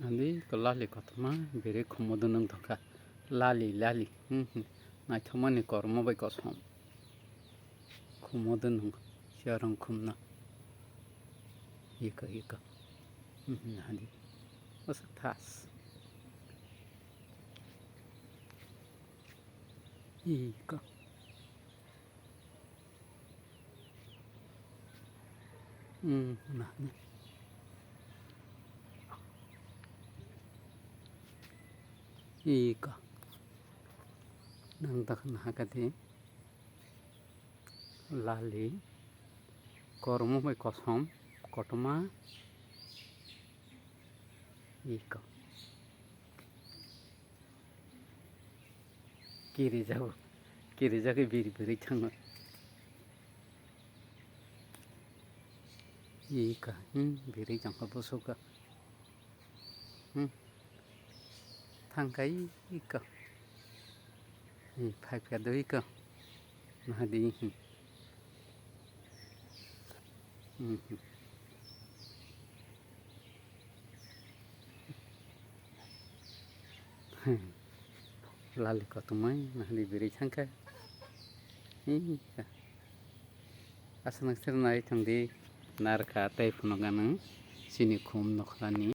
Andi ko lali kotma bere khumodun nang thaka lali nai thomani kormo bai kosom khumodun nang siarang khumna ika andi osa thas ika nani ika nang tak nakati lali kormo bai kosom kotma ika kiri jago biri thango ika biri jangka bosoka thangkai ika pipe ka do ika nadi lali kotumai nadi biri thangka ika asana sernai thangdi narka tai phunogana sini khum nokhlani